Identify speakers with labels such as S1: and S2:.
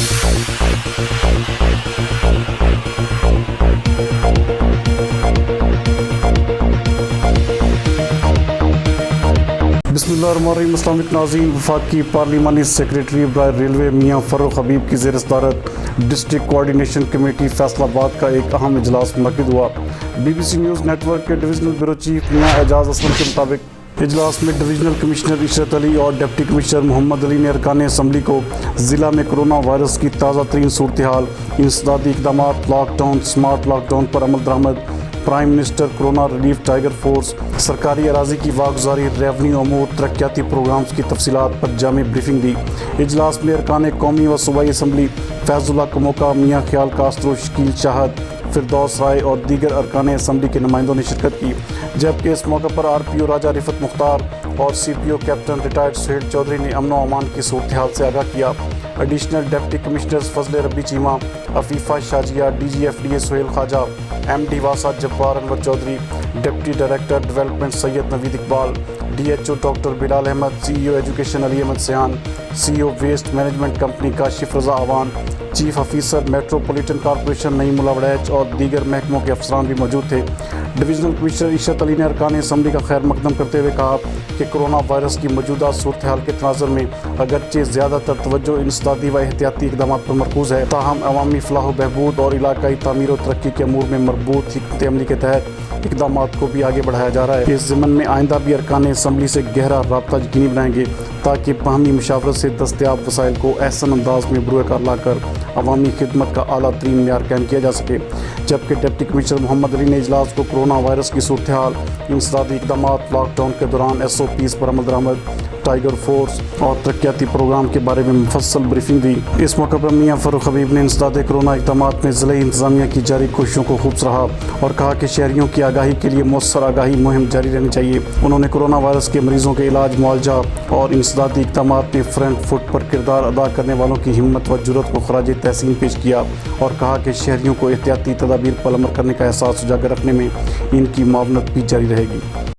S1: बिस्मिल्लाहिर्रहमानिर्रहीम। अस्सलाम वालेकुम नाज़रीन। वफाकी पार्लिमानी सेक्रेटरी बराए रेलवे मियाँ फ़र्रुख हबीब की ज़ेर सदारत डिस्ट्रिक्ट कोऑर्डिनेशन कमेटी फैसलाबाद का एक अहम इजलास मुनक़िद हुआ। BBC न्यूज़ नेटवर्क के डिविजनल ब्यूरो चीफ मियाँ एजाज असलम के मुताबिक इजलास में डिविजनल कमिश्नर इशरत अली और डिप्टी कमिश्नर मोहम्मद अली ने अरकान असम्बली को ज़िला में कोरोना वायरस की ताज़ा तरीन सूरत हाल, इंसदादी इक़दाम, लॉकडाउन, स्मार्ट लॉकडाउन पर अमल दरामद, prime minister corona relief tiger force, सरकारी अराजी की वागुजारी, रेवन्यू अमूर, तरक्याती प्रोग्राम्स की तफसीलात पर जामी ब्रीफिंग दी। इजलास में अरकान कौमी व सूबाई असम्बली फैज़ुल्लाह कमोका, मियाँ ख्याल कास्त्रो, शकील शाहद, फिरदौस राय और दीगर अरकान असम्बली के नुमाइंदों ने शिरकत की। जबकि इस मौके पर RPO राजा रिफत मुख्तार और CPO captain retired Suhail Chaudhry ने अमन व अमान की सूरत हाल से आगाह किया। Additional deputy commissioners Fazal Rabbi Cheema, Afifa Shazia, DG FDA Sohail Khawaja, MD वासा Jabbar Anwar Chaudhry, deputy director development Syed Naveed Iqbal, DHO doctor Bilal Ahmad, CEO education Ali Ahmad Sayan, CEO waste management company Kashif Raza Awan, chief officer metropolitan corporation Naeemullah Waraich और दीगर महकमों के अफसरान भी मौजूद थे। डिविजनल कमिश्नर इशरत अली ने अरकान असम्बली का खैर मकदम करते हुए कहा कि कोरोना वायरस की मौजूदा सूरत हाल के तनाज़ुर में अगरचे ज़्यादातर तवज्जो इंसदादी व एहतियाती इक़दाम पर मरकूज़ है, ताहम अवामी फलाह बहबूद और इलाकाई तामीर और तरक्की के अमूर में मरबूत हिकमत अमली के तहत इक़दाम को भी आगे बढ़ाया जा रहा है। इस ज़िम्मन में आइंदा भी अरकान असम्बली से गहरा राब्ता यकीनी बनाएंगे ताकि बाहमी मुशावरत से दस्तयाब वसाइल को एहसन अंदाज में बरूए कार लाकर अवामी खिदमत का आला तरीन मेयार कायम किया जा सके। जबकि डिप्टी कमिश्नर मोहम्मद अली ने इजलास को कोरोना वायरस की सूरत हाल, इंसदादी इक़दाम, लॉकडाउन के दौरान SOPs पर अमल दरामद, टाइगर फोर्स और तरक्याती प्रोग्राम के बारे में मुफस्सल ब्रीफिंग दी। इस मौके पर मियाँ फ़र्रुख हबीब ने इंसदाद कोरोना इक़दाम में ज़िले इंतज़ामिया की जारी कोशिशों को खूब सराहा और कहा कि शहरियों की आगाही के लिए मौसर आगाही मुहिम जारी रहनी चाहिए। उन्होंने कोरोना वायरस के मरीज़ों के इलाज, मुआवजा और इंसदादी इक़दाम में फ्रंट फुट पर किरदार अदा करने वालों की हिम्मत व जुर्रत को खराज तहसीन पेश किया और कहा कि शहरियों को एहतियाती तदाबीर पर अमल करने का एहसास उजागर रखने में इनकी मावनत भी जारी रहेगी।